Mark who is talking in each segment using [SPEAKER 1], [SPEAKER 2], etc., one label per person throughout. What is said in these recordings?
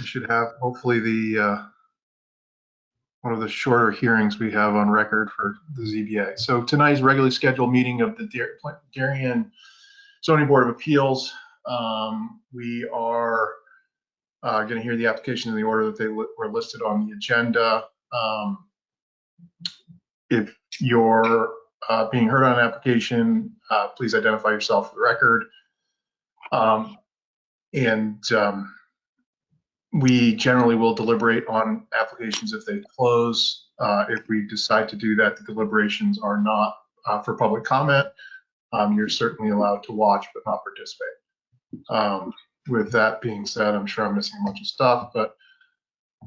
[SPEAKER 1] should have hopefully the one of the shorter hearings we have on record for the ZBA. So tonight's regularly scheduled meeting of the Darien Zoning Board of Appeals. We are going to hear the application in the order that they were listed on the agenda. If you're being heard on an application, please identify yourself for the record. We generally will deliberate on applications if they close. If we decide to do that, the deliberations are not for public comment. You're certainly allowed to watch but not participate. With that being said, I'm sure I'm missing a bunch of stuff, but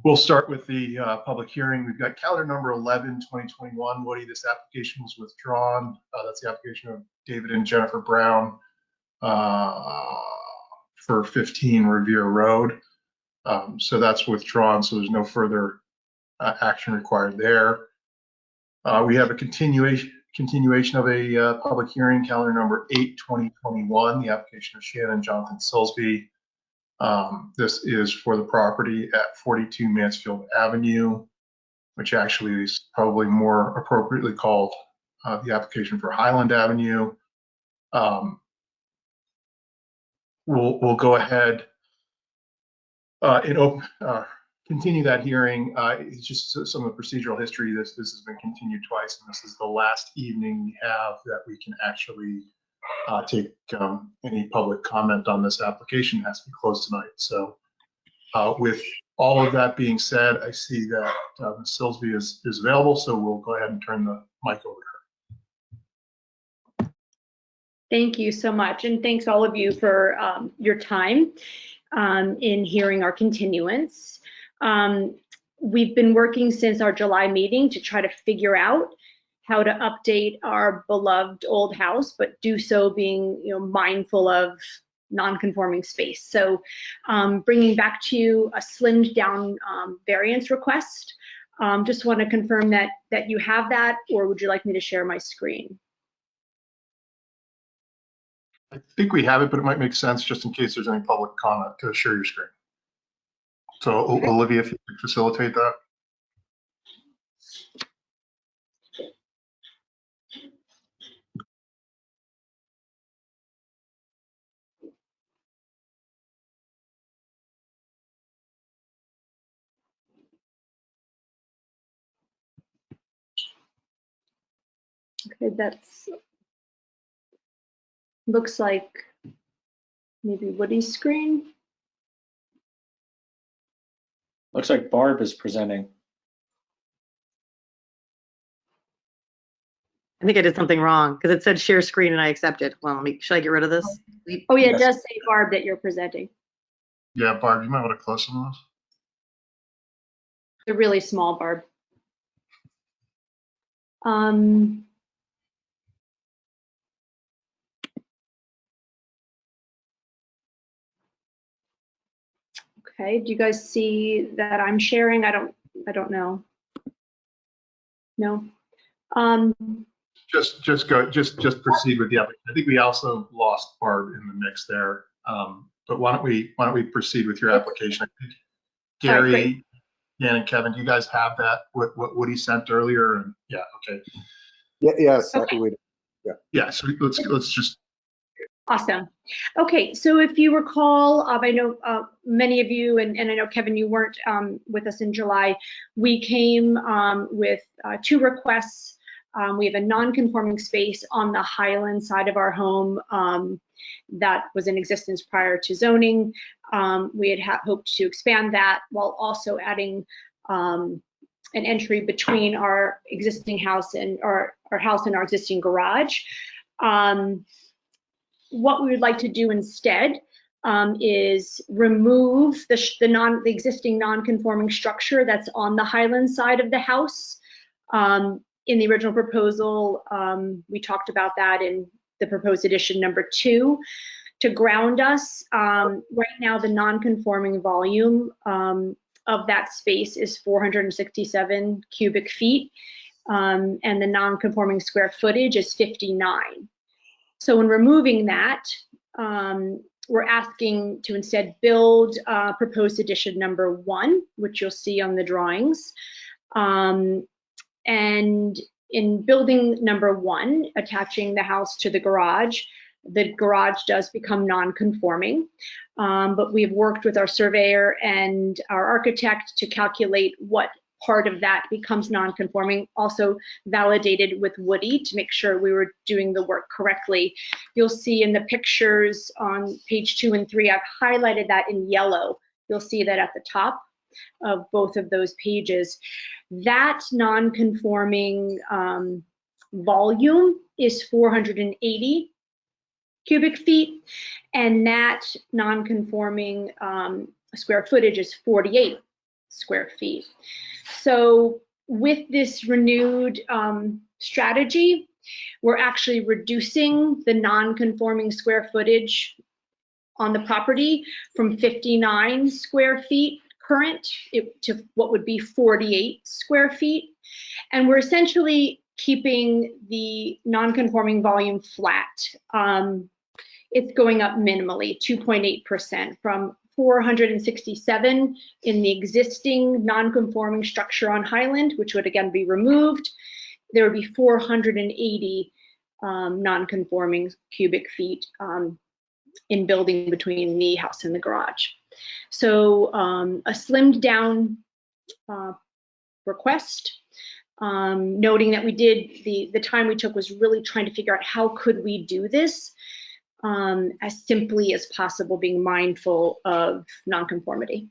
[SPEAKER 1] we'll start with the public hearing. We've got calendar number 11, 2021. Woody, this application was withdrawn. That's the application of David and Jennifer Brown for 15 Revere Road. So that's withdrawn, so there's no further action required there. We have a continuation of a public hearing, calendar number 8, 2021, the application of Shannon and Jonathan Silsby. This is for the property at 42 Mansfield Avenue, which actually is probably more appropriately called the application for Highland Avenue. We'll go ahead and continue that hearing. It's just some of the procedural history. This has been continued twice, and this is the last evening we have that we can actually take any public comment on this application. It has to be closed tonight. So with all of that being said, I see that Ms. Silsby is available, so we'll go ahead and turn the mic over to her.
[SPEAKER 2] Thank you so much, and thanks all of you for your time in hearing our continuance. We've been working since our July meeting to try to figure out how to update our beloved old house, but do so being mindful of non-conforming space. So bringing back to you a slimmed down variance request. Just want to confirm that you have that, or would you like me to share my screen?
[SPEAKER 1] I think we have it, but it might make sense just in case there's any public comment to share your screen. So okay. Olivia, if you could facilitate that.
[SPEAKER 2] Okay, that's looks like maybe Woody's screen.
[SPEAKER 3] Looks like Barb is presenting.
[SPEAKER 4] I think I did something wrong because it said share screen and I accepted. Well, should I get rid of this?
[SPEAKER 2] Oh yeah, yes. It does say Barb that you're presenting.
[SPEAKER 1] Yeah, Barb, you might want to close some of those.
[SPEAKER 2] They're really small, Barb. Okay, do you guys see that I'm sharing? I don't know. No.
[SPEAKER 1] Just proceed with the application. I think we also lost Barb in the mix there. But why don't we proceed with your application? I think Gary, right, Dan, and Kevin, do you guys have that? What Woody sent earlier? And yeah, okay.
[SPEAKER 5] Yeah, yes,
[SPEAKER 2] okay.
[SPEAKER 1] Yeah. So let's just.
[SPEAKER 2] Awesome. Okay, so if you recall, I know many of you, and I know Kevin, you weren't with us in July. We came with 2 requests. We have a non-conforming space on the Highland side of our home that was in existence prior to zoning. We had hoped to expand that while also adding an entry between our existing house and our house and our existing garage. What we would like to do instead is remove the existing non-conforming structure that's on the Highland side of the house. In the original proposal, we talked about that in the proposed addition number 2. To ground us, right now the non-conforming volume of that space is 467 cubic feet, and the non-conforming square footage is 59. So in removing that, we're asking to instead build proposed addition number 1, which you'll see on the drawings. And in building number 1, attaching the house to the garage does become non-conforming. But we've worked with our surveyor and our architect to calculate what part of that becomes non-conforming, also validated with Woody to make sure we were doing the work correctly. You'll see in the pictures on page 2 and 3, I've highlighted that in yellow. You'll see that at the top of both of those pages. That non-conforming volume is 480 cubic feet, and that non-conforming square footage is 48 square feet. So with this renewed strategy, we're actually reducing the non-conforming square footage on the property from 59 square feet current to what would be 48 square feet. And we're essentially keeping the non-conforming volume flat. It's going up minimally, 2.8%, from 467 in the existing non-conforming structure on Highland, which would again be removed. There would be 480 non-conforming cubic feet in building between the house and the garage. So a slimmed down request, noting that we did, the time we took was really trying to figure out how could we do this as simply as possible, being mindful of nonconformity.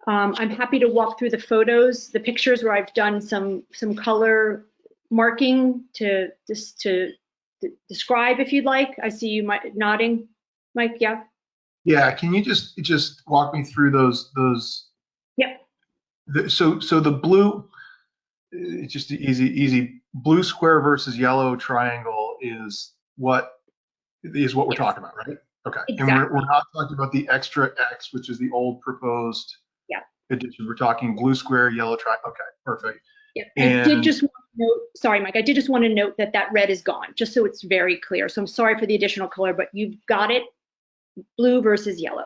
[SPEAKER 2] I'm happy to walk through the photos, the pictures where I've done some color marking to describe if you'd like. I see you nodding, Mike. Yeah.
[SPEAKER 1] Yeah. Can you just walk me through those?
[SPEAKER 2] Yep.
[SPEAKER 1] So the blue, it's just easy. Blue square versus yellow triangle is what we're talking about, right? Okay.
[SPEAKER 2] Exactly.
[SPEAKER 1] And we're not talking about the extra X, which is the old proposed addition. We're talking blue square, yellow triangle. Okay, perfect.
[SPEAKER 2] Yeah. I did just want to note, sorry, Mike, I did just want to note that red is gone, just so it's very clear. So I'm sorry for the additional color, but you've got it, blue versus yellow.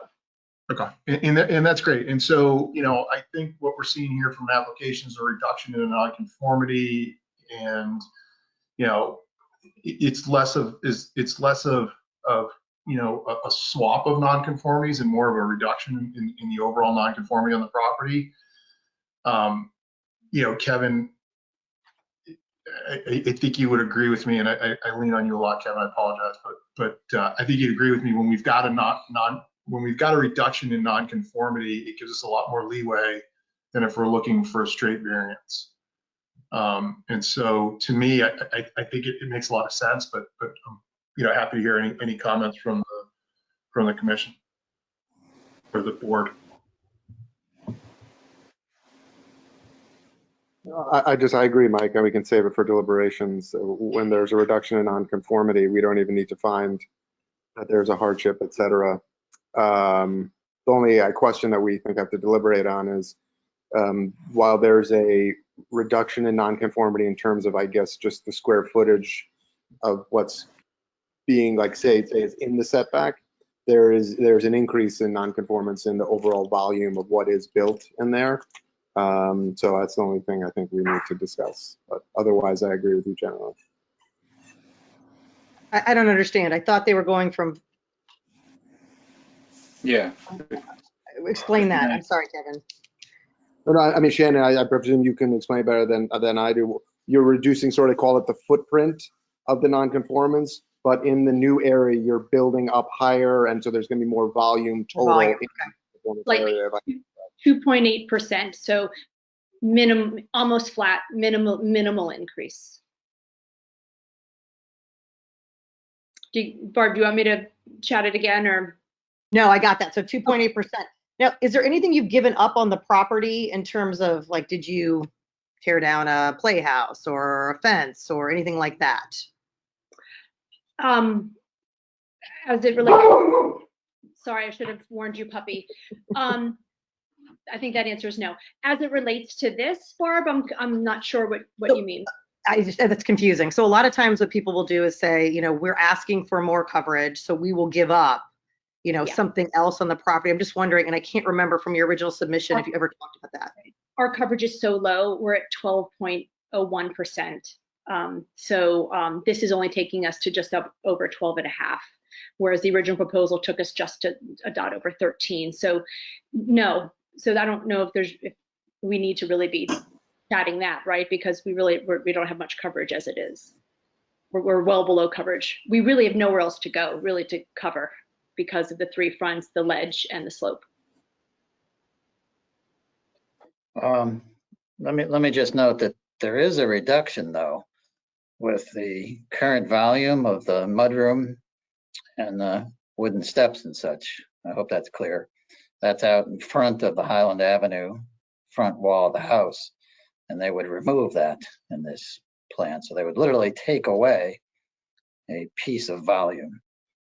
[SPEAKER 1] Okay, and that's great. And so, I think what we're seeing here from applications, a reduction in nonconformity, and it's less of a swap of nonconformities and more of a reduction in the overall nonconformity on the property. Kevin, I think you would agree with me, and I lean on you a lot, Kevin. I apologize, but I think you'd agree with me when we've got a reduction in nonconformity, it gives us a lot more leeway than if we're looking for a straight variance. And so, to me, I think it makes a lot of sense. But I'm happy to hear any comments from the commission or the board.
[SPEAKER 5] I agree, Mike, and we can save it for deliberations. When there's a reduction in nonconformity, we don't even need to find that there's a hardship, et cetera. The only question that we think have to deliberate on is while there's a reduction in nonconformity in terms of, I guess, just the square footage of what's being, like, say is in the setback, there's an increase in nonconformance in the overall volume of what is built in there. So that's the only thing I think we need to discuss. But otherwise, I agree with you generally.
[SPEAKER 4] I don't understand. I thought they were going from.
[SPEAKER 3] Yeah.
[SPEAKER 4] Explain that. I'm sorry, Kevin.
[SPEAKER 5] No, I mean, Shannon, I presume you can explain better than I do. You're reducing, sort of call it the footprint of the nonconformance, but in the new area, you're building up higher, and so there's going to be more volume total.
[SPEAKER 4] Volume,
[SPEAKER 2] like 2.8%, so almost flat, minimal increase. Barb, do you want me to chat it again, or?
[SPEAKER 4] No, I got that. So 2.8%. Now, is there anything you've given up on the property in terms of, like, did you tear down a playhouse or a fence or anything like that?
[SPEAKER 2] As it relates, sorry, I should have warned you, puppy. I think that answer is no. As it relates to this, Barb, I'm not sure what you mean.
[SPEAKER 4] that's confusing. So a lot of times what people will do is say, you know, we're asking for more coverage, so we will give up, you know,
[SPEAKER 2] Yeah.
[SPEAKER 4] something else on the property. I'm just wondering, and I can't remember from your original submission if you ever talked about that.
[SPEAKER 2] Our coverage is so low, we're at 12.01%. This is only taking us to just up over 12.5, whereas the original proposal took us just to a dot over 13. So no, so I don't know if we need to really be chatting that, right? Because we don't have much coverage as it is. We're well below coverage. We really have nowhere else to go, really, to cover because of the three fronts, the ledge and the slope.
[SPEAKER 6] Let me just note that there is a reduction though with the current volume of the mudroom and the wooden steps and such. I hope that's clear. That's out in front of the Highland Avenue front wall of the house, and they would remove that in this plan. So they would literally take away a piece of volume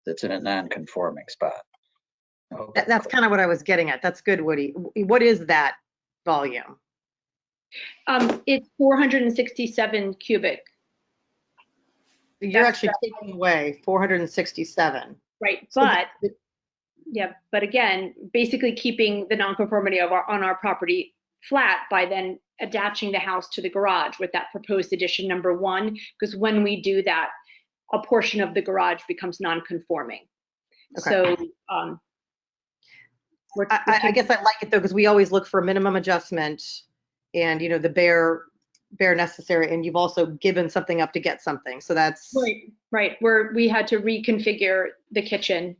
[SPEAKER 6] that's in a non-conforming spot. I hope
[SPEAKER 4] That's
[SPEAKER 6] clear.
[SPEAKER 4] kind of what I was getting at. That's good, Woody. What is that volume?
[SPEAKER 2] It's 467 cubic,
[SPEAKER 4] You're
[SPEAKER 2] That's
[SPEAKER 4] actually taking away 467.
[SPEAKER 2] right?
[SPEAKER 4] So
[SPEAKER 2] But yeah, but again, basically keeping the nonconformity of on our property flat by then attaching the house to the garage with that proposed addition number 1, because when we do that, a portion of the garage becomes non-conforming.
[SPEAKER 4] Okay.
[SPEAKER 2] So
[SPEAKER 4] I guess I like it though, because we always look for a minimum adjustment and, you know, the bare necessary, and you've also given something up to get something. So that's
[SPEAKER 2] right. We had to reconfigure the kitchen.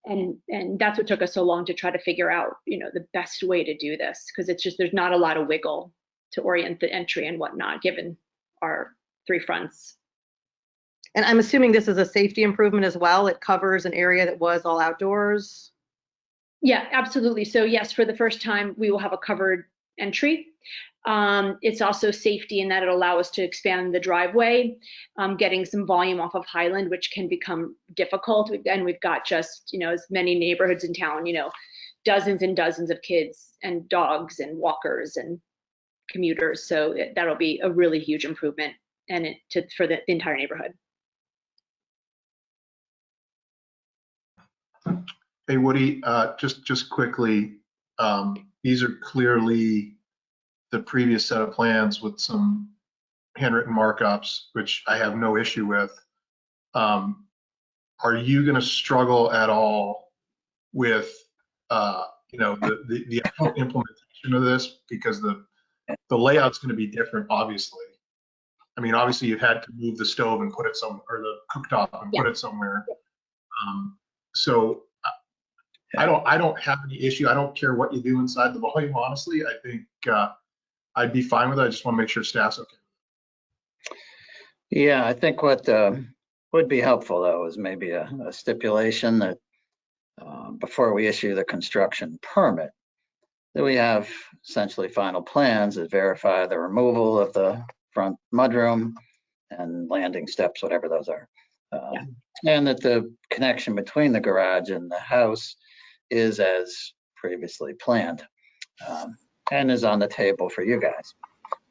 [SPEAKER 2] And that's what took us so long to try to figure out, you know, the best way to do this, because it's just, there's not a lot of wiggle to orient the entry and whatnot, given our 3 fronts.
[SPEAKER 4] And I'm assuming this is a safety improvement as well. It covers an area that was all outdoors.
[SPEAKER 2] Yeah, absolutely. So yes, for the first time, we will have a covered entry. It's also safety in that it'll allow us to expand the driveway, getting some volume off of Highland, which can become difficult. And we've got just, you know, as many neighborhoods in town, you know, dozens and dozens of kids and dogs and walkers and commuters. So that'll be a really huge improvement for the entire neighborhood.
[SPEAKER 1] Hey, Woody, just quickly, these are clearly the previous set of plans with some handwritten markups, which I have no issue with. Are you going to struggle at all with, you know, the actual implementation of this? Because the layout's going to be different, obviously. I mean, obviously you had to move the stove and put it or the cooktop and put it somewhere. So I don't have any issue. I don't care what you do inside the volume, honestly. I think I'd be fine with it. I just want to make sure staff's okay.
[SPEAKER 6] Yeah, I think what would be helpful though is maybe a stipulation that before we issue the construction permit, that we have essentially final plans that verify the removal of the front mudroom and landing steps, whatever those are. And that the connection between the garage and the house is as previously planned, and is on the table for you guys.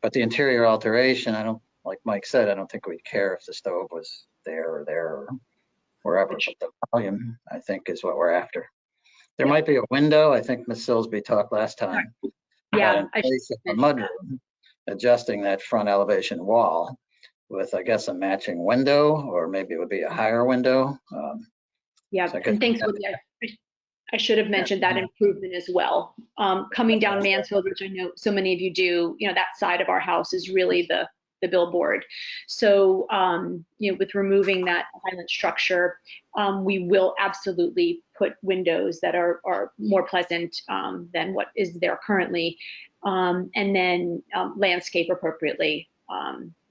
[SPEAKER 6] But the interior alteration, like Mike said, I don't think we'd care if the stove was there or wherever, but the volume, I think, is what we're after. There might be a window. I think Ms. Silsby talked last time.
[SPEAKER 2] Yeah,
[SPEAKER 6] In place of the mudroom, adjusting that front elevation wall with, I guess, a matching window, or maybe it would be a higher window.
[SPEAKER 2] Yeah,
[SPEAKER 6] So
[SPEAKER 2] and thanks, Woody. I should have mentioned that improvement as well. Coming down Mansfield, which I know so many of you do, you know, that side of our house is really the billboard. So, you know, with removing that Highland structure, we will absolutely put windows that are more pleasant than what is there currently, and then landscape appropriately.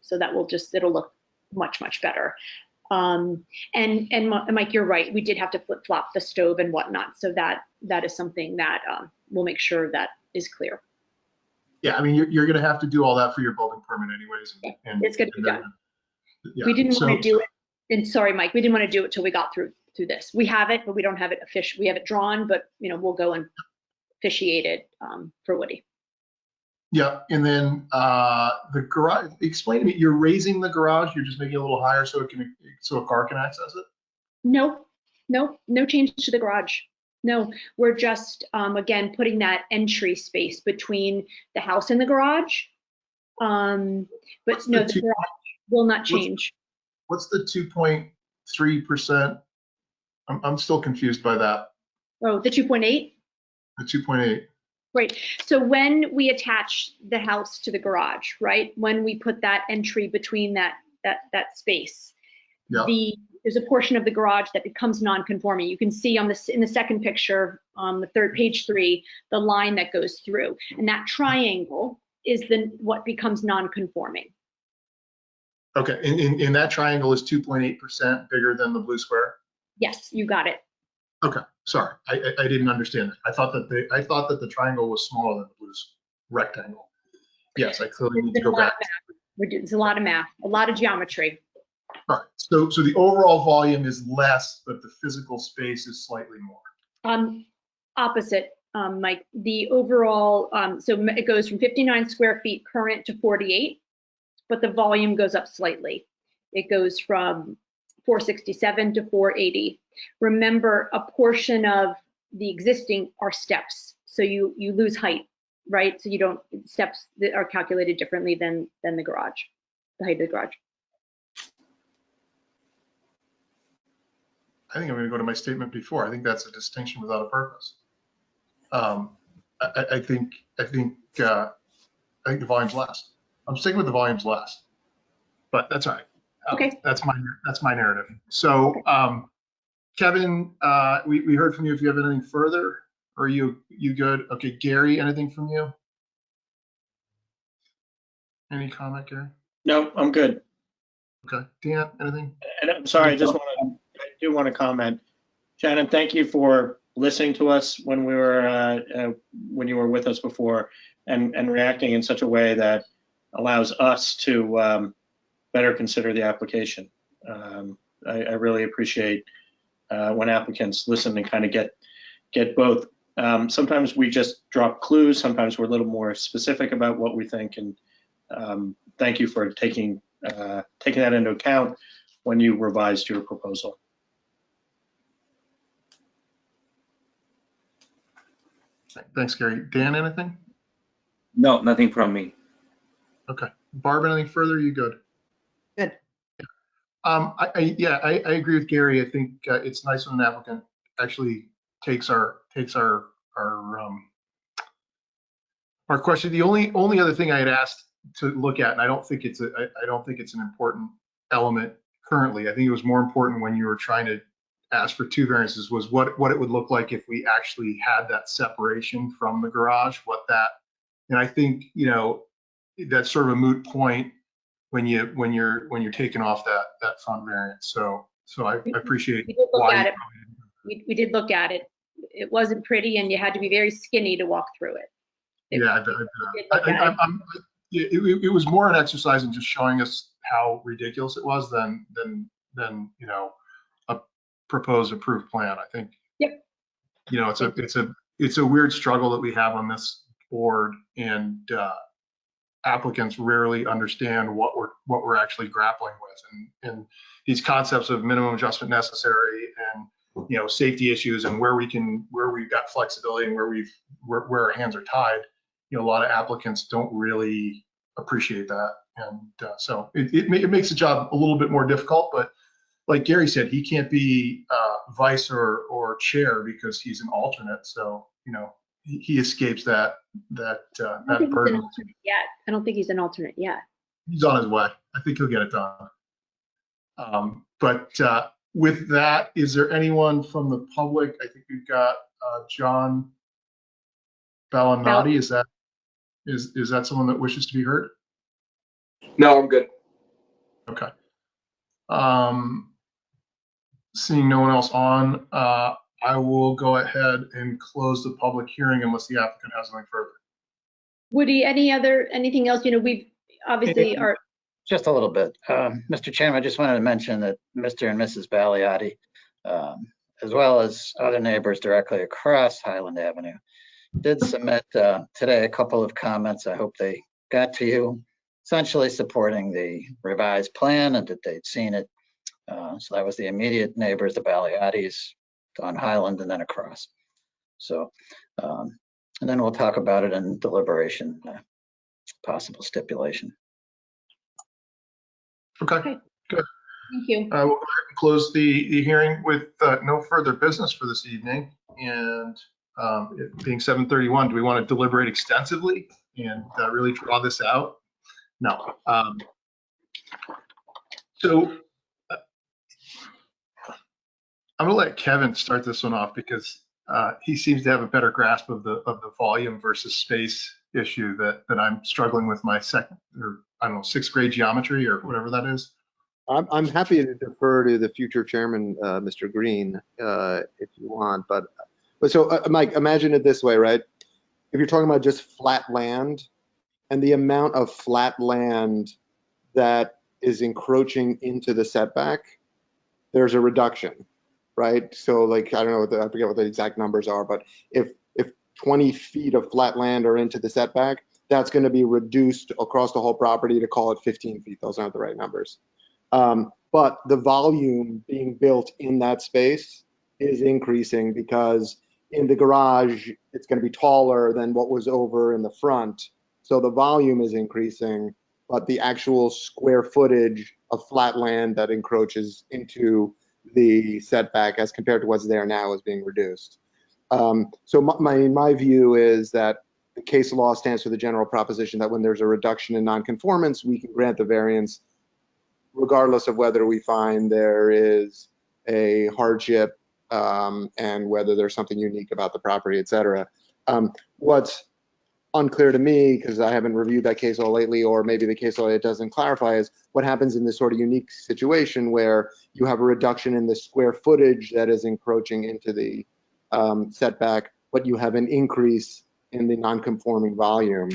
[SPEAKER 2] So that it'll look much, much better. And Mike, you're right. We did have to flip flop the stove and whatnot. So that is something that we'll make sure that is clear.
[SPEAKER 1] Yeah, I mean, you're going to have to do all that for your building permit anyways. And
[SPEAKER 2] it's going to be done.
[SPEAKER 1] Yeah.
[SPEAKER 2] We didn't want to do it. And sorry, Mike, we didn't want to do it till we got through this. We have it, but we don't have it we have it drawn, but you know, we'll go and officiate it for Woody.
[SPEAKER 1] Yeah, and then the garage, explain to me, you're raising the garage, you're just making it a little higher so so a car can access it?
[SPEAKER 2] No, no change to the garage. No, we're just, again, putting that entry space between the house and the garage. But
[SPEAKER 1] What's
[SPEAKER 2] no,
[SPEAKER 1] the
[SPEAKER 2] the
[SPEAKER 1] two-
[SPEAKER 2] garage will not change.
[SPEAKER 1] What's the 2.3%? I'm still confused by that,
[SPEAKER 2] Oh, the 2.8?
[SPEAKER 1] the 2.8.
[SPEAKER 2] Right. So when we attach the house to the garage, right? When we put that entry between that space,
[SPEAKER 1] Yeah.
[SPEAKER 2] there's a portion of the garage that becomes non-conforming. You can see on this in the second picture, on the third page 3, the line that goes through, and that triangle is what becomes non-conforming.
[SPEAKER 1] Okay, and that triangle is 2.8% bigger than the blue square?
[SPEAKER 2] Yes, you got it.
[SPEAKER 1] Okay, sorry, I didn't understand that. I thought that the triangle was smaller than the blue rectangle. Yes, I clearly need to go back.
[SPEAKER 2] It's a lot of math, a lot of geometry.
[SPEAKER 1] All right, so the overall volume is less, but the physical space is slightly more.
[SPEAKER 2] Opposite, Mike. The overall, so it goes from 59 square feet current to 48, but the volume goes up slightly. It goes from 467 to 480. Remember, a portion of the existing are steps, so you lose height, right? So you don't, steps that are calculated differently than the garage, the height of the garage.
[SPEAKER 1] I think I'm going to go to my statement before. I think that's a distinction without a purpose. I think the volume's less. I'm sticking with the volume's less, but that's all right.
[SPEAKER 2] Okay.
[SPEAKER 1] That's my narrative. So, Kevin, we heard from you. If you have anything further, or you good? Okay, Gary, anything from you? Any comment, Gary?
[SPEAKER 3] No, I'm good.
[SPEAKER 1] Okay, Dan, anything?
[SPEAKER 3] And I'm sorry, I do want to comment. Shannon, thank you for listening to us when you were with us before, and reacting in such a way that allows us to better consider the application. I really appreciate when applicants listen and kind of get both. Sometimes we just drop clues. Sometimes we're a little more specific about what we think. And thank you for taking that into account when you revised your proposal.
[SPEAKER 1] Thanks, Gary. Dan, anything?
[SPEAKER 7] No, nothing from me.
[SPEAKER 1] Okay. Barb, anything further? You good?
[SPEAKER 4] Good.
[SPEAKER 1] I agree with Gary. I think it's nice when an applicant actually takes our question. The only other thing I had asked to look at, and I don't think it's an important element currently. I think it was more important when you were trying to ask for 2 variances, was what it would look like if we actually had that separation from the garage. And I think, that's sort of a moot point when you're taking off that front variance. So I appreciate
[SPEAKER 2] We did look
[SPEAKER 1] why
[SPEAKER 2] at it. We did look at it. It wasn't pretty, and you had to be very skinny to walk through it.
[SPEAKER 1] Yeah, it was more an exercise in just showing us how ridiculous it was than a proposed approved plan. I think. Yep. It's a weird struggle that we have on this board, and applicants rarely understand what we're actually grappling with, and these concepts of minimum adjustment necessary, and safety issues, and where we've got flexibility, and where our hands are tied. A lot of applicants don't really appreciate that, and so it makes the job a little bit more difficult. But like Gary said, he can't be vice or chair because he's an alternate. So he escapes that burden.
[SPEAKER 2] I don't think he's an alternate yet.
[SPEAKER 1] He's on his way. I think he'll get it done. But with that, is there anyone from the public? I think we've got John Ballinati. Is that someone that wishes to be heard?
[SPEAKER 7] No, I'm good.
[SPEAKER 1] Okay. Seeing no one else on, I will go ahead and close the public hearing unless the applicant has anything further.
[SPEAKER 2] Woody, anything else? We've obviously are.
[SPEAKER 6] Just a little bit. Mr. Chairman, I just wanted to mention that Mr. and Mrs. Baliotti, as well as other neighbors directly across Highland Avenue, did submit today a couple of comments. I hope they got to you, essentially supporting the revised plan and that they'd seen it. So that was the immediate neighbors, the Baliottis, on Highland and then across. So, and then we'll talk about it in deliberation, possible stipulation.
[SPEAKER 1] Okay, good.
[SPEAKER 2] Thank you.
[SPEAKER 1] We'll go ahead and close the hearing with no further business for this evening. And it being 7:31, do we want to deliberate extensively and really draw this out? No. So I'm gonna let Kevin start this one off because he seems to have a better grasp of the volume versus space issue that I'm struggling with my second, or I don't know, 6th grade geometry or whatever that is.
[SPEAKER 5] I'm happy to defer to the future chairman, Mr. Green, if you want. But so, Mike, imagine it this way, right? If you're talking about just flat land and the amount of flat land that is encroaching into the setback, there's a reduction, right? So, like, I don't know, I forget what the exact numbers are, but if 20 feet of flat land are into the setback, that's going to be reduced across the whole property to call it 15 feet. Those aren't the right numbers. But the volume being built in that space is increasing because in the garage, it's going to be taller than what was over in the front. So the volume is increasing, but the actual square footage of flat land that encroaches into the setback as compared to what's there now is being reduced. So my view is that the case law stands for the general proposition that when there's a reduction in nonconformance, we can grant the variance regardless of whether we find there is a hardship and whether there's something unique about the property, et cetera. What's unclear to me, because I haven't reviewed that case law lately, or maybe the case law it doesn't clarify, is what happens in this sort of unique situation where you have a reduction in the square footage that is encroaching into the setback, but you have an increase in the non-conforming volume.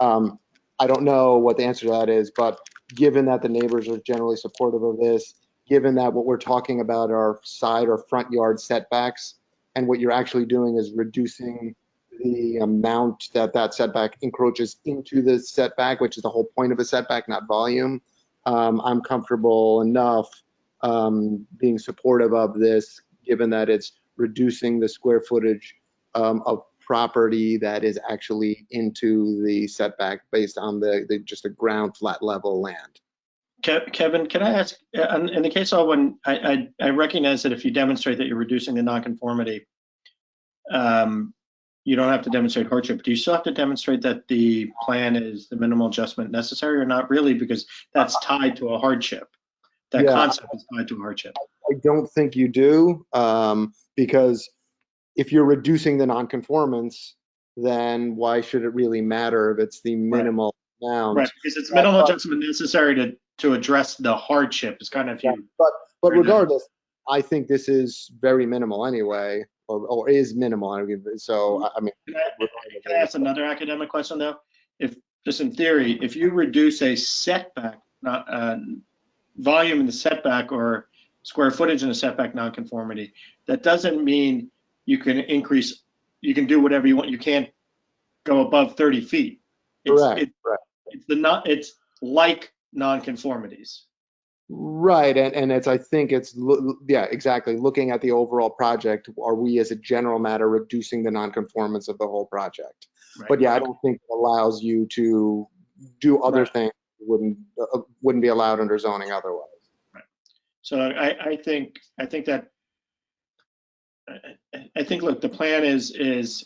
[SPEAKER 5] I don't know what the answer to that is, but given that the neighbors are generally supportive of this, given that what we're talking about are side or front yard setbacks, and what you're actually doing is reducing the amount that that setback encroaches into the setback, which is the whole point of a setback, not volume. I'm comfortable enough being supportive of this, given that it's reducing the square footage of property that is actually into the setback based on the just a ground flat level land.
[SPEAKER 3] Kevin, can I ask, in the case law, when I recognize that if you demonstrate that you're reducing the nonconformity, you don't have to demonstrate hardship. Do you still have to demonstrate that the plan is the minimal adjustment necessary or not really? Because that's tied to a hardship. That concept is tied to a hardship.
[SPEAKER 5] I don't think you do, because if you're reducing the nonconformance, then why should it really matter if it's the minimal amount?
[SPEAKER 3] Right, because it's minimal adjustment necessary to address the hardship. It's kind of
[SPEAKER 5] but regardless, I think this is very minimal anyway, or is minimal. So I mean,
[SPEAKER 3] can I ask another academic question though? If just in theory, if you reduce a setback, not volume in the setback or square footage in the setback nonconformity, that doesn't mean you can increase. You can do whatever you want. You can't go above 30 feet.
[SPEAKER 5] Correct.
[SPEAKER 3] It's like nonconformities.
[SPEAKER 5] Right, and it's, I think it's, yeah, exactly. Looking at the overall project, are we as a general matter reducing the nonconformance of the whole project? Right. But yeah, I don't think it allows you to do other things that wouldn't be allowed under zoning otherwise.
[SPEAKER 3] Right. So I think look, the plan is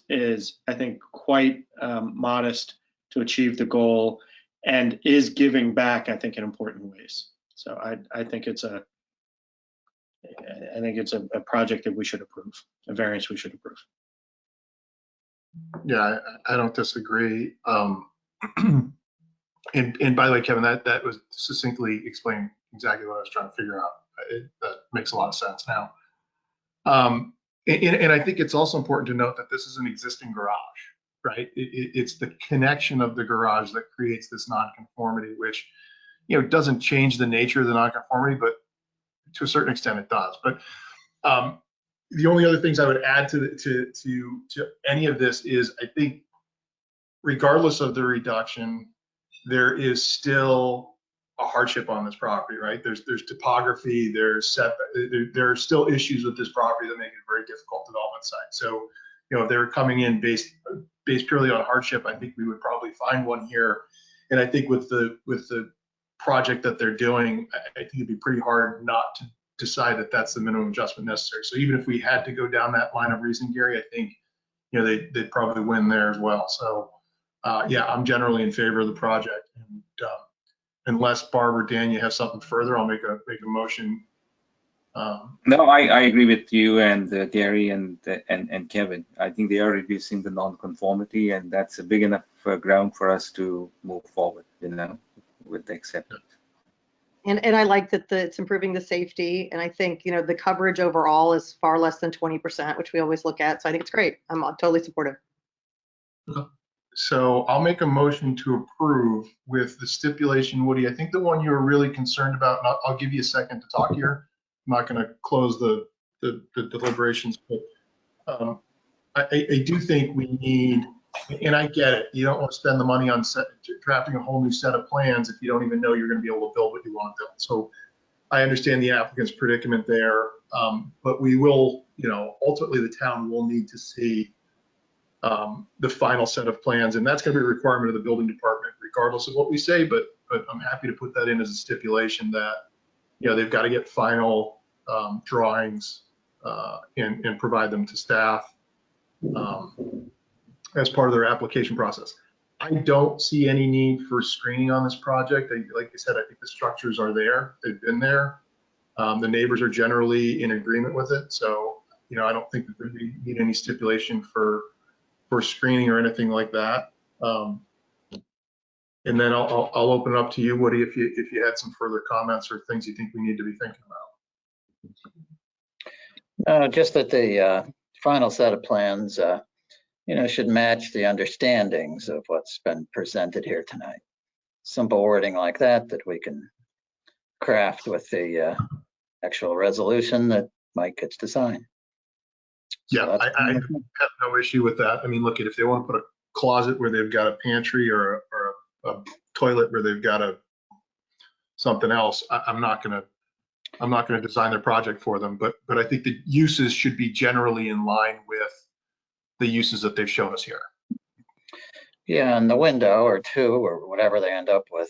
[SPEAKER 3] I think quite modest to achieve the goal and is giving back, I think, in important ways. So I think it's a project that we should approve, a variance we should approve.
[SPEAKER 1] Yeah, I don't disagree. And by the way, Kevin, that was succinctly explaining exactly what I was trying to figure out. That makes a lot of sense now. And I think it's also important to note that this is an existing garage, right? It's the connection of the garage that creates this nonconformity, which, doesn't change the nature of the nonconformity, but to a certain extent it does. But the only other things I would add to any of this is I think regardless of the reduction, there is still a hardship on this property, right? There's topography, there are still issues with this property that make it a very difficult development site. So, if they were coming in based purely on hardship, I think we would probably find one here. And I think with the project that they're doing, I think it'd be pretty hard not to decide that that's the minimum adjustment necessary. So even if we had to go down that line of reasoning, Gary, I think, they'd probably win there as well. So, yeah, I'm generally in favor of the project. And unless Barb or Dan, you have something further, I'll make a motion.
[SPEAKER 7] No, I agree with you and Gary and Kevin. I think they are reducing the non-conformity, and that's a big enough ground for us to move forward, with the acceptance.
[SPEAKER 4] And I like that it's improving the safety. And I think, the coverage overall is far less than 20%, which we always look at. So I think it's great. I'm totally supportive.
[SPEAKER 1] So I'll make a motion to approve with the stipulation, Woody. I think the one you were really concerned about, and I'll give you a second to talk here. I'm not going to close the deliberations, but I do think we need, and I get it, you don't want to spend the money on drafting a whole new set of plans if you don't even know you're going to be able to build what you want to build. So I understand the applicant's predicament there, but we will, ultimately the town will need to see the final set of plans, and that's going to be a requirement of the building department regardless of what we say, but I'm happy to put that in as a stipulation that they've got to get final drawings and provide them to staff as part of their application process. I don't see any need for screening on this project. Like I said, I think the structures are there. They've been there. The neighbors are generally in agreement with it. So, I don't think that we need any stipulation for screening or anything like that. And then I'll open it up to you, Woody, if you had some further comments or things you think we need to be thinking about.
[SPEAKER 6] Just that the final set of plans, should match the understandings of what's been presented here tonight. Simple wording like that we can craft with the actual resolution that Mike gets to sign.
[SPEAKER 1] Yeah, so I have no issue with that. I mean, look, if they want to put a closet where they've got a pantry or a toilet where they've got something else, I'm not gonna design their project for them. But I think the uses should be generally in line with the uses that they've shown us here.
[SPEAKER 6] Yeah, and the window or two or whatever they end up with,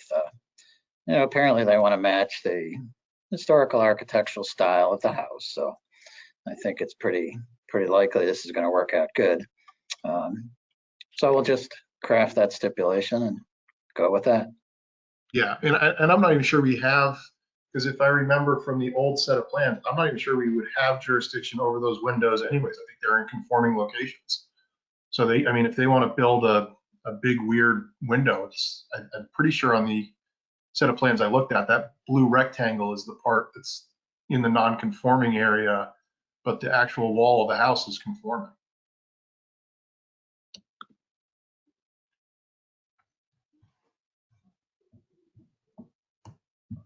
[SPEAKER 6] apparently they want to match the historical architectural style of the house. So I think it's pretty likely this is going to work out good. So we'll just craft that stipulation and go with that.
[SPEAKER 1] Yeah, and I'm not even sure we have, because if I remember from the old set of plans, I'm not even sure we would have jurisdiction over those windows anyways. I think they're in conforming locations. So if they want to build a big weird window, I'm pretty sure on the set of plans I looked at, that blue rectangle is the part that's in the non-conforming area, but the actual wall of the house is conforming.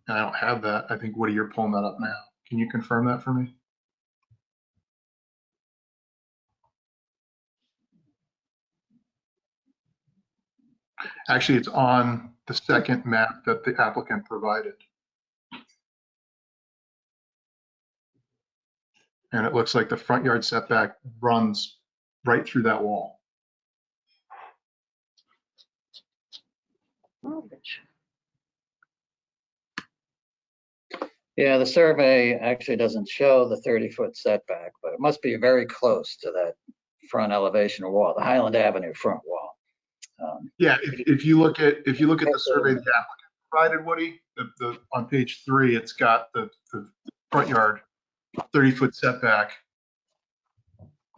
[SPEAKER 1] I don't have that. I think, Woody, you're pulling that up now. Can you confirm that for me? Actually, it's on the second map that the applicant provided. And it looks like the front yard setback runs right through that wall.
[SPEAKER 6] Yeah, the survey actually doesn't show the 30-foot setback, but it must be very close to that front elevation wall, the Highland Avenue front wall.
[SPEAKER 1] Yeah, if you look at the survey the applicant provided, Woody, on page 3, it's got the front yard 30-foot setback,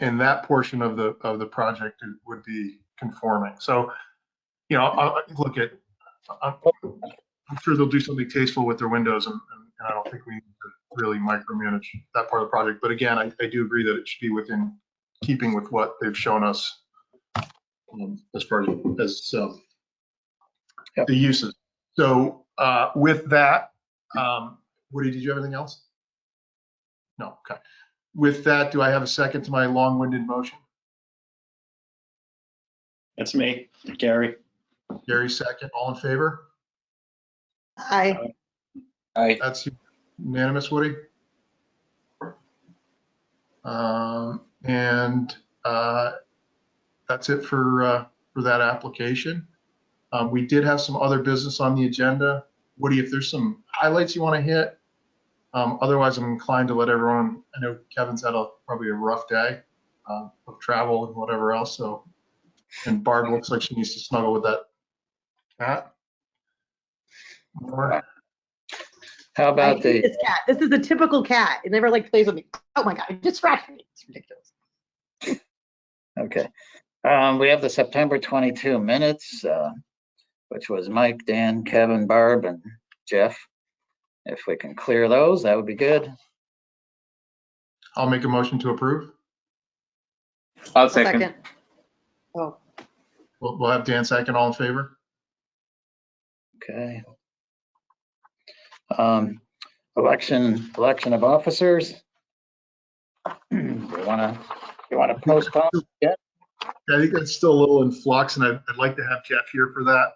[SPEAKER 1] and that portion of the project would be conforming. So, I'm sure they'll do something tasteful with their windows, and I don't think we need to really micromanage that part of the project. But again, I do agree that it should be within keeping with what they've shown us as far as the uses. So with that, Woody, did you have anything else? No. Okay. with that, do I have a second to my long-winded motion?
[SPEAKER 3] That's me, Gary.
[SPEAKER 1] Gary, second. All in favor?
[SPEAKER 4] Aye.
[SPEAKER 1] That's unanimous, Woody. And that's it for that application. We did have some other business on the agenda. Woody, if there's some highlights you want to hit, otherwise I'm inclined to let everyone, I know Kevin's had probably a rough day of travel and whatever else, so, and Barb looks like she needs to snuggle with that cat. More?
[SPEAKER 6] How
[SPEAKER 4] I
[SPEAKER 6] about
[SPEAKER 4] hate
[SPEAKER 6] the,
[SPEAKER 4] this cat. This is a typical cat. It never like plays with me. Oh my God, it just scratched me. It's ridiculous.
[SPEAKER 6] okay. We have the September 22 minutes, which was Mike, Dan, Kevin, Barb, and Jeff. If we can clear those, that would be good.
[SPEAKER 1] I'll make a motion to approve.
[SPEAKER 7] I'll second.
[SPEAKER 4] Oh,
[SPEAKER 1] We'll have Dan second. All in favor?
[SPEAKER 6] Okay. Election of officers. You wanna postpone? Yeah.
[SPEAKER 1] I think that's still a little in flux, and I'd like to have Jeff here for that.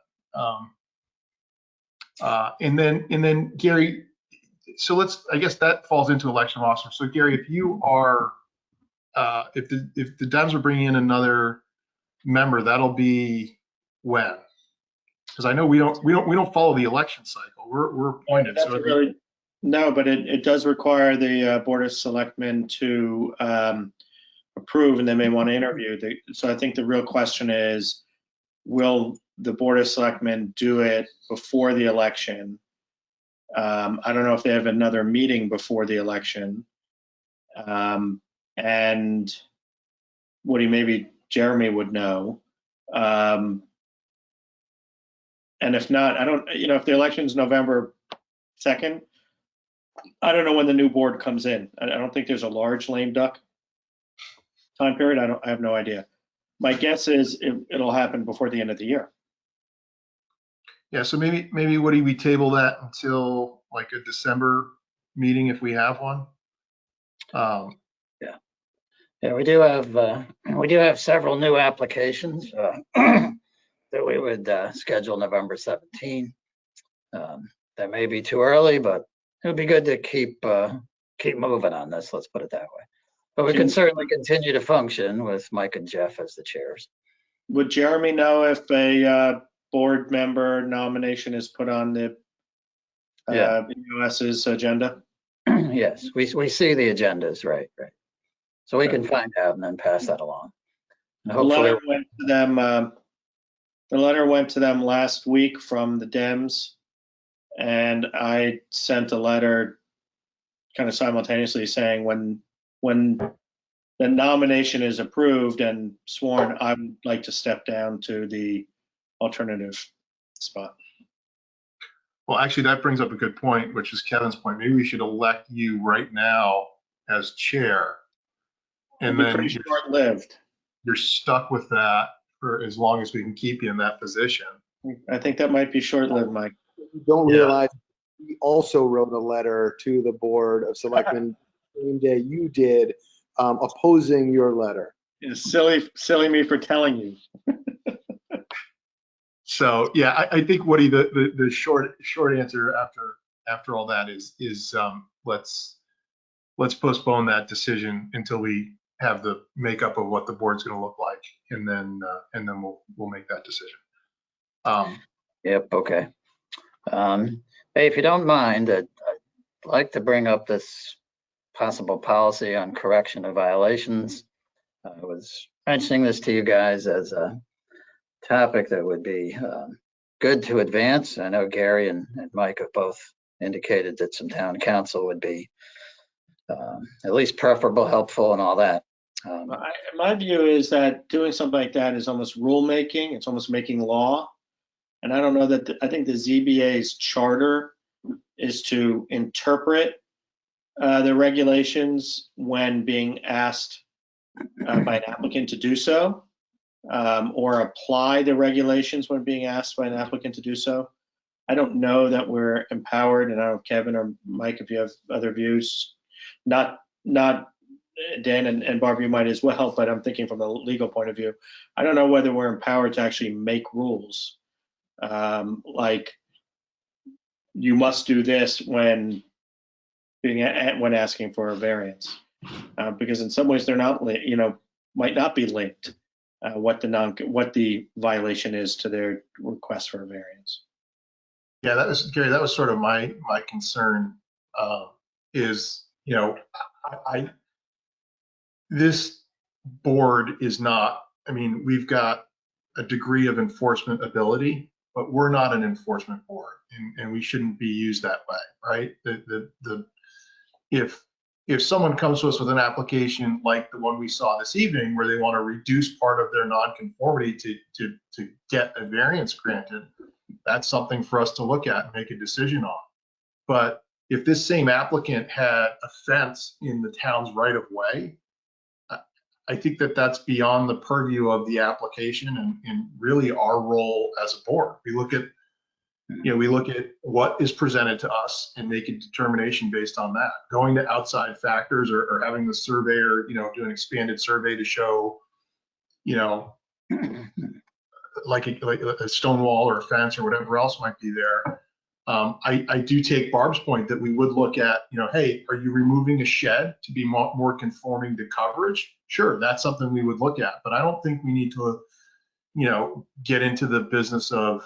[SPEAKER 1] And then Gary, so I guess that falls into election of officers. So Gary, if you are, if the Dems are bringing in another member, that'll be when? Because I know we don't follow the election cycle. We're appointed.
[SPEAKER 3] That's
[SPEAKER 1] So
[SPEAKER 3] really, no, but it does require the Board of Selectmen to approve, and they may want to interview. So I think the real question is, will the Board of Selectmen do it before the election? I don't know if they have another meeting before the election. And Woody, maybe Jeremy would know. And if not, I don't, if the election's November 2nd, I don't know when the new board comes in. I don't think there's a large lame duck time period. I have no idea. My guess is it'll happen before the end of the year.
[SPEAKER 1] yeah, so maybe Woody, we table that until like a December meeting if we have one.
[SPEAKER 6] Yeah, we do have several new applications that we would schedule November 17. That may be too early, but it would be good to keep moving on this. Let's put it that way. But we can certainly continue to function with Mike and Jeff as the chairs.
[SPEAKER 3] Would Jeremy know if a board member nomination is put on the US's agenda?
[SPEAKER 6] Yes, we see the agendas, right. So we can find out and then pass that along. And
[SPEAKER 3] The letter
[SPEAKER 6] hopefully,
[SPEAKER 3] went to them. The letter went to them last week from the Dems, and I sent a letter kind of simultaneously saying when the nomination is approved and sworn, I would like to step down to the alternative spot.
[SPEAKER 1] Well, actually, that brings up a good point, which is Kevin's point. Maybe we should elect you right now as chair. And
[SPEAKER 3] It'd be
[SPEAKER 1] then
[SPEAKER 3] pretty short-lived.
[SPEAKER 1] you're stuck with that for as long as we can keep you in that position.
[SPEAKER 3] I think that might be short-lived, Mike.
[SPEAKER 5] You don't
[SPEAKER 1] Yeah.
[SPEAKER 5] realize we also wrote a letter to the Board of Selectmen the same day you did, opposing your letter.
[SPEAKER 3] It's silly me for telling you.
[SPEAKER 1] So yeah, I think Woody, the short answer after all that is let's postpone that decision until we have the makeup of what the board's going to look like, and then we'll make that decision.
[SPEAKER 6] yep, okay. Hey, if you don't mind, I'd like to bring up this possible policy on correction of violations. I was mentioning this to you guys as a topic that would be good to advance. I know Gary and Mike have both indicated that some town council would be at least preferable, helpful, and all that.
[SPEAKER 3] My view is that doing something like that is almost rulemaking. It's almost making law. And I don't know that, I think the ZBA's charter is to interpret the regulations when being asked by an applicant to do so, or apply the regulations when being asked by an applicant to do so. I don't know that we're empowered, and I don't know, Kevin or Mike, if you have other views, not Dan and Barb, you might as well, but I'm thinking from a legal point of view. I don't know whether we're empowered to actually make rules. Like you must do this when asking for a variance, because in some ways they're not, might not be linked what the violation is to their request for a variance.
[SPEAKER 1] Yeah, that was Gary. That was sort of my concern. Is this board is not. I mean, we've got a degree of enforcement ability, but we're not an enforcement board, and we shouldn't be used that way, right? If someone comes to us with an application like the one we saw this evening, where they want to reduce part of their nonconformity to get a variance granted, that's something for us to look at and make a decision on. But if this same applicant had a fence in the town's right of way, I think that that's beyond the purview of the application and really our role as a board. We look at what is presented to us and make a determination based on that. Going to outside factors or having the surveyor, do an expanded survey to show, like a stone wall or a fence or whatever else might be there. I do take Barb's point that we would look at, hey, are you removing a shed to be more conforming to coverage? Sure, that's something we would look at, but I don't think we need to, get into the business of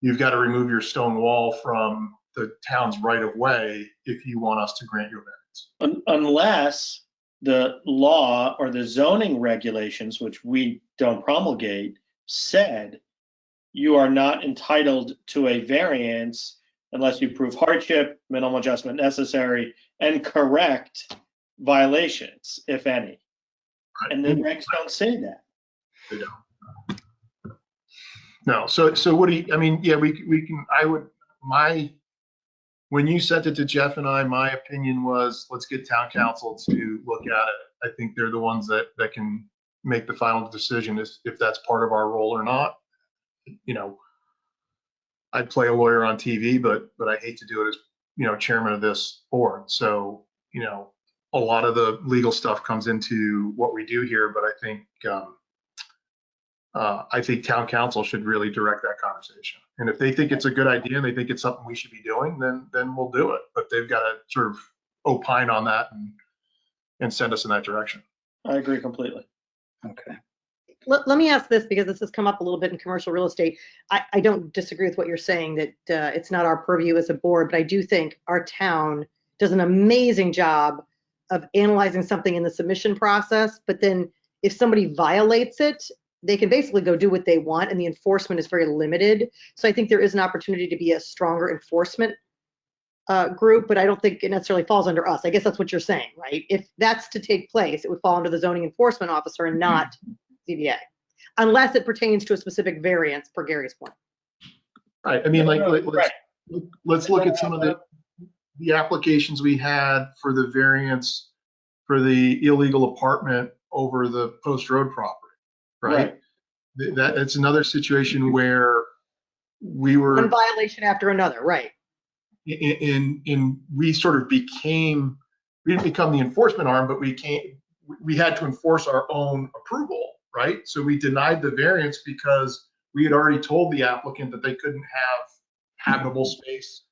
[SPEAKER 1] you've got to remove your stone wall from the town's right of way if you want us to grant you a variance.
[SPEAKER 3] Unless the law or the zoning regulations, which we don't promulgate, said you are not entitled to a variance unless you prove hardship, minimal adjustment necessary, and correct violations, if any.
[SPEAKER 1] Right.
[SPEAKER 3] And the regs don't say that.
[SPEAKER 1] They don't. No. So what do you? I mean, yeah, we can. When you sent it to Jeff and I, my opinion was let's get town council to look at it. I think they're the ones that can make the final decision if that's part of our role or not. I'd play a lawyer on TV, but I hate to do it as chairman of this board. So a lot of the legal stuff comes into what we do here, but I think town council should really direct that conversation. And if they think it's a good idea and they think it's something we should be doing, then we'll do it. But they've got to sort of opine on that and send us in that direction.
[SPEAKER 3] I agree completely.
[SPEAKER 6] Okay.
[SPEAKER 4] Let me ask this, because this has come up a little bit in commercial real estate. I don't disagree with what you're saying, that it's not our purview as a board, but I do think our town does an amazing job of analyzing something in the submission process. But then if somebody violates it, they can basically go do what they want, and the enforcement is very limited. So I think there is an opportunity to be a stronger enforcement group, but I don't think it necessarily falls under us. I guess that's what you're saying, right? If that's to take place, it would fall under the zoning enforcement officer and not ZBA, unless it pertains to a specific variance, per Gary's point.
[SPEAKER 1] Right. I mean, let's look at some of the applications we had for the variance for the illegal apartment over the Post Road property, right? That's another situation where we were
[SPEAKER 4] one violation after another, right?
[SPEAKER 1] In we sort of we didn't become the enforcement arm, but we had to enforce our own approval, right? So we denied the variance because we had already told the applicant that they couldn't have habitable space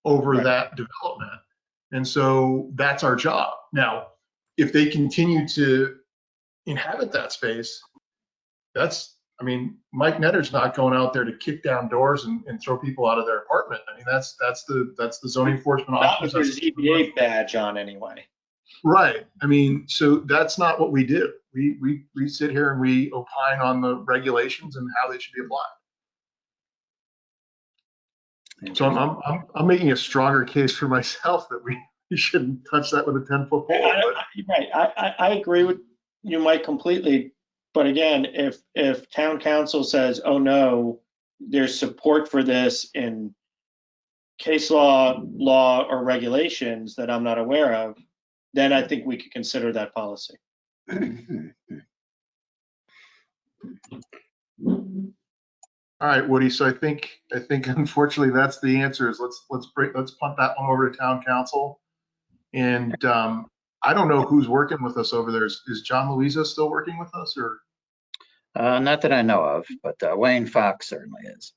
[SPEAKER 1] over that development. And so that's our job. Now, if they continue to inhabit that space, Mike Netter's not going out there to kick down doors and throw people out of their apartment. I mean, that's the zoning enforcement officer.
[SPEAKER 3] Not with your ZBA badge on, anyway.
[SPEAKER 1] Right. I mean, so that's not what we do. We sit here and we opine on the regulations and how they should be applied. So I'm making a stronger case for myself that we shouldn't touch that with a 10-foot pole.
[SPEAKER 3] Right. I agree with you, Mike, completely. But again, if town council says, oh no, there's support for this in case law, or regulations that I'm not aware of, then I think we could consider that policy.
[SPEAKER 1] All right, Woody. So I think unfortunately that's the answer. Is let's punt that one over to town council, and I don't know who's working with us over there. Is John Louisa still working with us, or?
[SPEAKER 6] Not that I know of, but Wayne Fox certainly is.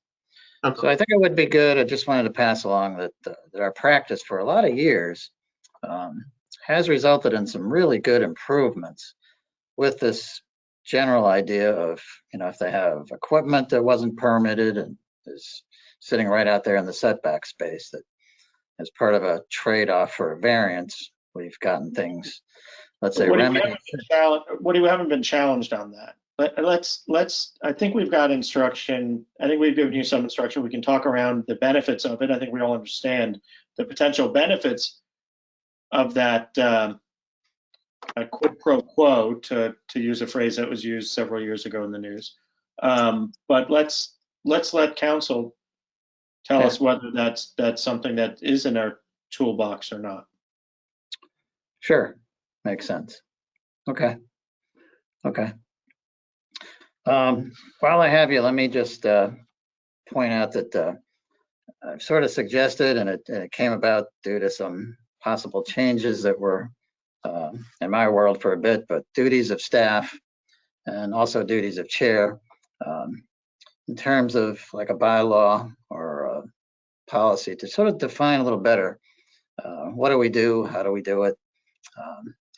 [SPEAKER 1] Okay.
[SPEAKER 6] So I think it would be good. I just wanted to pass along that our practice for a lot of years has resulted in some really good improvements with this general idea of, if they have equipment that wasn't permitted and is sitting right out there in the setback space, that as part of a trade-off for a variance, we've gotten things, let's say, remedied.
[SPEAKER 3] Woody, we haven't been challenged on that. I think we've got instruction. I think we've given you some instruction. We can talk around the benefits of it. I think we all understand the potential benefits of that quid pro quo, to use a phrase that was used several years ago in the news. But let's let council tell us whether that's something that is in our toolbox or not.
[SPEAKER 6] Sure, makes sense. Okay. While I have you, let me just point out that I've sort of suggested, and it came about due to some possible changes that were in my world for a bit, but duties of staff and also duties of chair, in terms of like a bylaw or a policy, to sort of define a little better what do we do, how do we do it,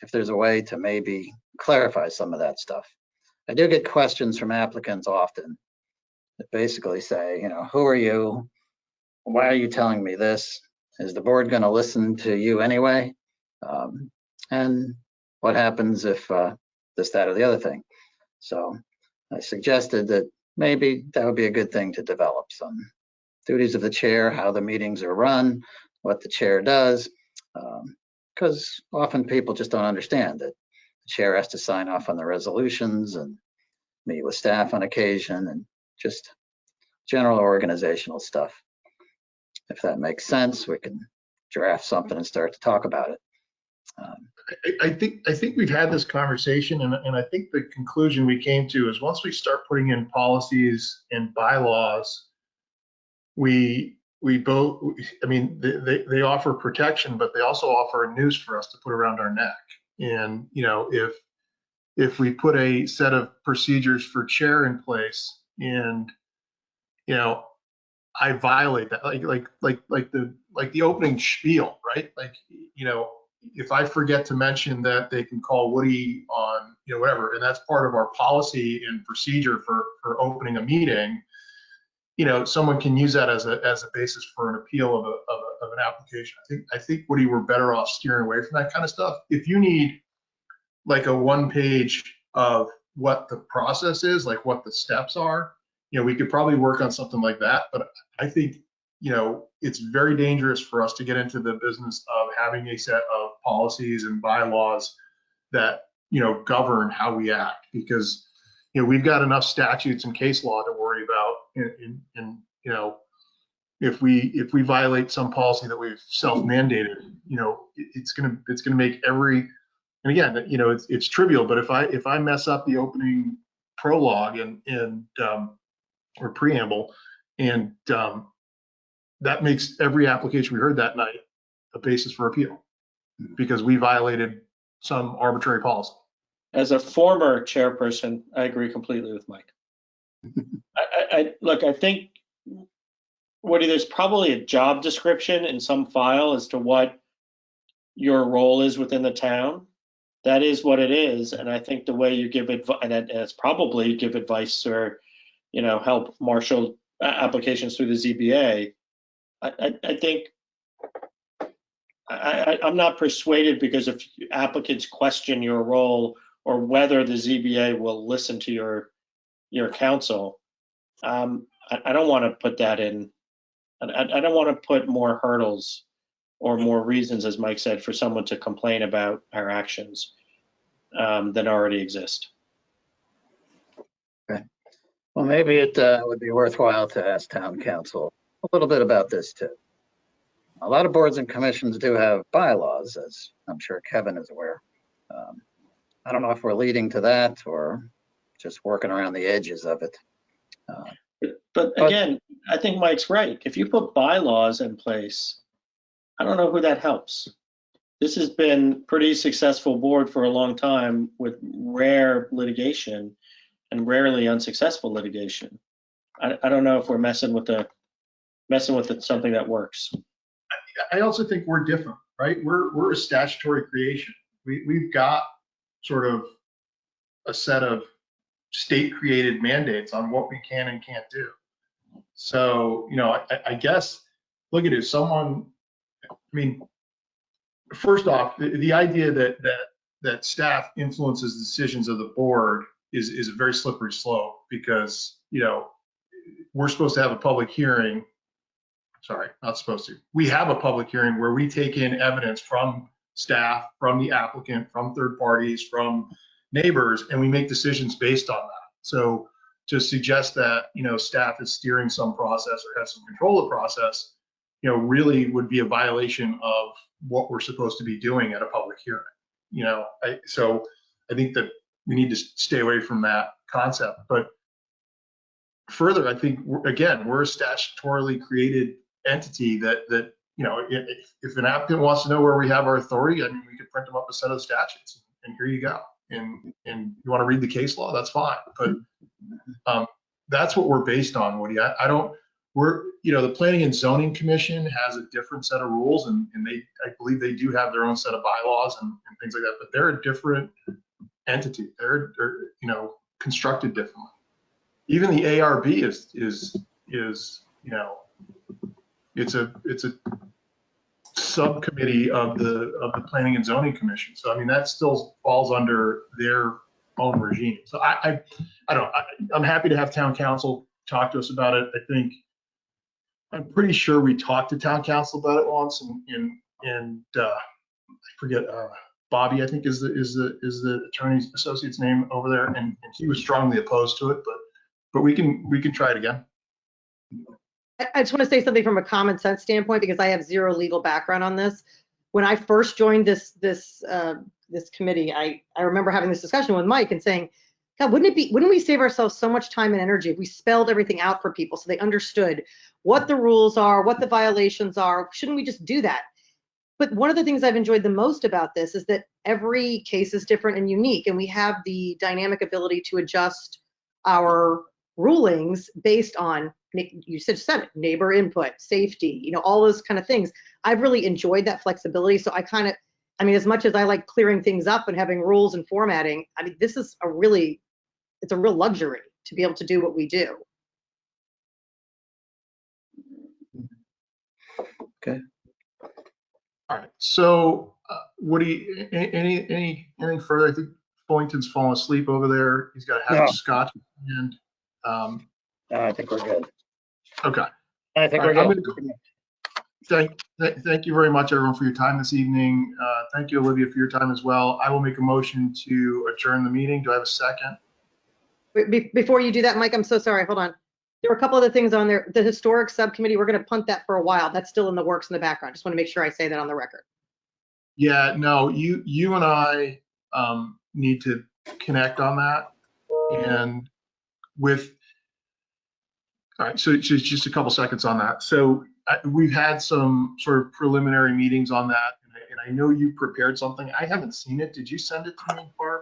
[SPEAKER 6] if there's a way to maybe clarify some of that stuff. I do get questions from applicants often that basically say, who are you? Why are you telling me this? Is the board going to listen to you anyway? And what happens if this, that, or the other thing? So I suggested that maybe that would be a good thing to develop some duties of the chair, how the meetings are run, what the chair does, because often people just don't understand that the chair has to sign off on the resolutions and meet with staff on occasion and just general organizational stuff. If that makes sense, we can draft something and start to talk about it.
[SPEAKER 1] I think we've had this conversation, and I think the conclusion we came to is once we start putting in policies and bylaws, we both, I mean, they offer protection, but they also offer a noose for us to put around our neck. And if we put a set of procedures for chair in place, and I violate that, like the opening spiel, right? Like, if I forget to mention that they can call Woody on, whatever, and that's part of our policy and procedure for opening a meeting, someone can use that as a basis for an appeal of an application. I think Woody, we're better off steering away from that kind of stuff. If you need like a 1 page of what the process is, like what the steps are, we could probably work on something like that. But I think, it's very dangerous for us to get into the business of having a set of policies and bylaws that, govern how we act, because, we've got enough statutes and case law to worry about. And if we violate some policy that we've self-mandated, it's gonna make every, and again, it's trivial, but if I mess up the opening prologue and or preamble, and that makes every application we heard that night a basis for appeal because we violated some arbitrary policy.
[SPEAKER 3] As a former chairperson, I agree completely with Mike. I think, Woody, there's probably a job description in some file as to what your role is within the town. That is what it is, and I think the way you give advice, and it's probably give advice or, help marshal applications through the ZBA. I think I'm not persuaded, because if applicants question your role or whether the ZBA will listen to your counsel, I don't want to put that in. I don't want to put more hurdles or more reasons, as Mike said, for someone to complain about our actions that already exist.
[SPEAKER 6] Okay. Well, maybe it would be worthwhile to ask town council a little bit about this too. A lot of boards and commissions do have bylaws, as I'm sure Kevin is aware. I don't know if we're leading to that or just working around the edges of it.
[SPEAKER 3] But again, I think Mike's right. If you put bylaws in place, I don't know who that helps. this has been pretty successful board for a long time with rare litigation and rarely unsuccessful litigation. I don't know if we're messing with something that works.
[SPEAKER 1] I also think we're different, right? We're a statutory creation. We've got sort of a set of state-created mandates on what we can and can't do. So, you know, I guess, look at it, someone, I mean, first off, the idea that staff influences the decisions of the board is a very slippery slope, because, you know, we're supposed to have a public hearing. Sorry, not supposed to. We have a public hearing where we take in evidence from staff, from the applicant, from third parties, from neighbors, and we make decisions based on that. So to suggest that, you know, staff is steering some process or has some control of the process, you know, really would be a violation of what we're supposed to be doing at a public hearing. You know, so I think that we need to stay away from that concept. But further, I think, again, we're a statutorily created entity that you know, if an applicant wants to know where we have our authority, I mean, we could print them up a set of statutes and here you go. And you want to read the case law, that's fine. But that's what we're based on, Woody. I don't, you know, the Planning and Zoning Commission has a different set of rules, and I believe they do have their own set of bylaws and things like that, but they're a different entity. They're you know, constructed differently. Even the ARB is you know, it's a subcommittee of the Planning and Zoning Commission. So I mean, that still falls under their own regime. So I'm happy to have town council talk to us about it. I'm pretty sure we talked to town council about it once, and I forget, Bobby, I think is the attorney associate's name over there, and he was strongly opposed to it, but we can try it again.
[SPEAKER 4] I just want to say something from a common sense standpoint, because I have zero legal background on this. When I first joined this committee, I remember having this discussion with Mike and saying, God, wouldn't we save ourselves so much time and energy if we spelled everything out for people so they understood what the rules are, what the violations are? Shouldn't we just do that? But one of the things I've enjoyed the most about this is that every case is different and unique, and we have the dynamic ability to adjust our rulings based on, you said it, neighbor input, safety, you know, all those kind of things. I've really enjoyed that flexibility. So I mean, as much as I like clearing things up and having rules and formatting, I mean, this is it's a real luxury to be able to do what we do.
[SPEAKER 6] Okay.
[SPEAKER 1] All right. So, Woody, any further? I think Fullington's fallen asleep over there. He's got a half scotch and.
[SPEAKER 6] No, I think we're good.
[SPEAKER 1] Okay.
[SPEAKER 6] I think we're
[SPEAKER 1] right,
[SPEAKER 6] good.
[SPEAKER 1] Thank you very much, everyone, for your time this evening. Thank you, Olivia, for your time as well. I will make a motion to adjourn the meeting. Do I have a second?
[SPEAKER 4] Before you do that, Mike, I'm so sorry. Hold on. There were a couple other things on there. The historic subcommittee, we're going to punt that for a while. That's still in the works in the background. Just want to make sure I say that on the record.
[SPEAKER 1] Yeah, no, you and I need to connect on that. And all right, so just a couple seconds on that. So we've had some sort of preliminary meetings on that, and I know you prepared something. I haven't seen it. Did you send it to me, Barb?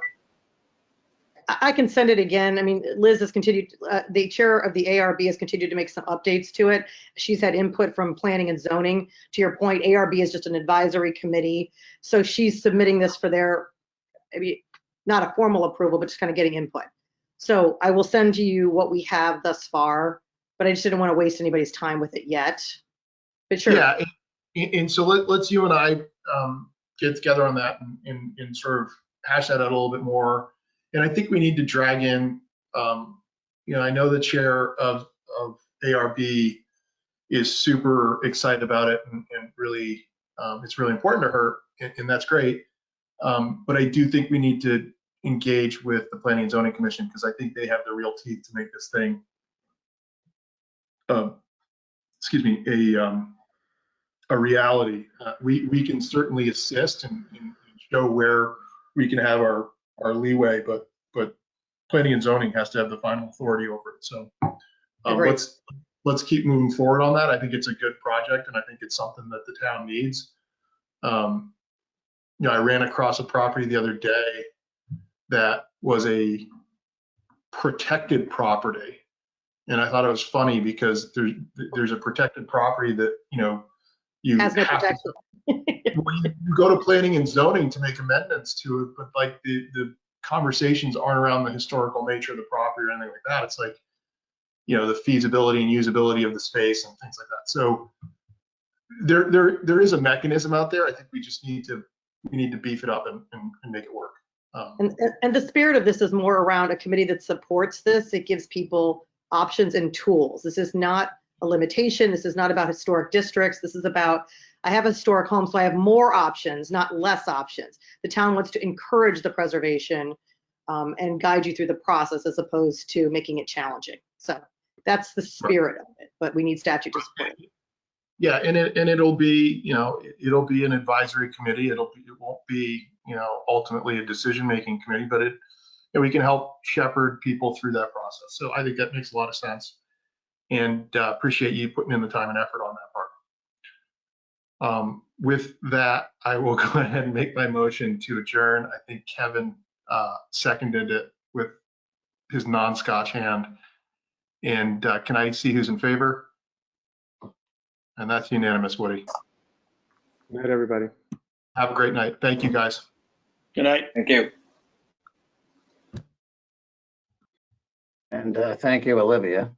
[SPEAKER 4] I can send it again. I mean, Liz has continued, the chair of the ARB has continued to make some updates to it. She's had input from planning and zoning. To your point, ARB is just an advisory committee. So she's submitting this for their, maybe not a formal approval, but just kind of getting input. So I will send to you what we have thus far, but I just didn't want to waste anybody's time with it yet. But sure.
[SPEAKER 1] Yeah, and so let's you and I get together on that and sort of hash that out a little bit more. And I think we need to drag in, you know, I know the chair of ARB is super excited about it and really, it's really important to her, and that's great. But I do think we need to engage with the Planning and Zoning Commission, because I think they have the real teeth to make this thing, excuse me, a reality. We can certainly assist and show where we can have our leeway, but planning and zoning has to have the final authority over it. So let's keep moving forward on that. I think it's a good project, and I think it's something that the town needs. I ran across a property the other day that was a protected property. And I thought it was funny because there's a protected property that, you
[SPEAKER 4] Has no
[SPEAKER 1] have to,
[SPEAKER 4] protection.
[SPEAKER 1] well, you go to planning and zoning to make amendments to it, but like the conversations aren't around the historical nature of the property or anything like that. It's like, the feasibility and usability of the space and things like that. So there is a mechanism out there. I think we just need to beef it up and make it work.
[SPEAKER 4] And the spirit of this is more around a committee that supports this. It gives people options and tools. This is not a limitation. This is not about historic districts. This is about, I have a historic home, so I have more options, not less options. The town wants to encourage the preservation and guide you through the process as opposed to making it challenging. So that's the spirit of it, but we need statute to support it.
[SPEAKER 1] Yeah, and it'll be, it'll be an advisory committee. It won't be, ultimately a decision-making committee, but we can help shepherd people through that process. So I think that makes a lot of sense, and appreciate you putting in the time and effort on that part. With that, I will go ahead and make my motion to adjourn. I think Kevin seconded it with his non-Scotch hand. And can I see who's in favor? And that's unanimous, Woody.
[SPEAKER 5] Good night, everybody.
[SPEAKER 1] Have a great night. Thank you, guys.
[SPEAKER 3] Good night.
[SPEAKER 7] Thank you.
[SPEAKER 6] And thank you, Olivia.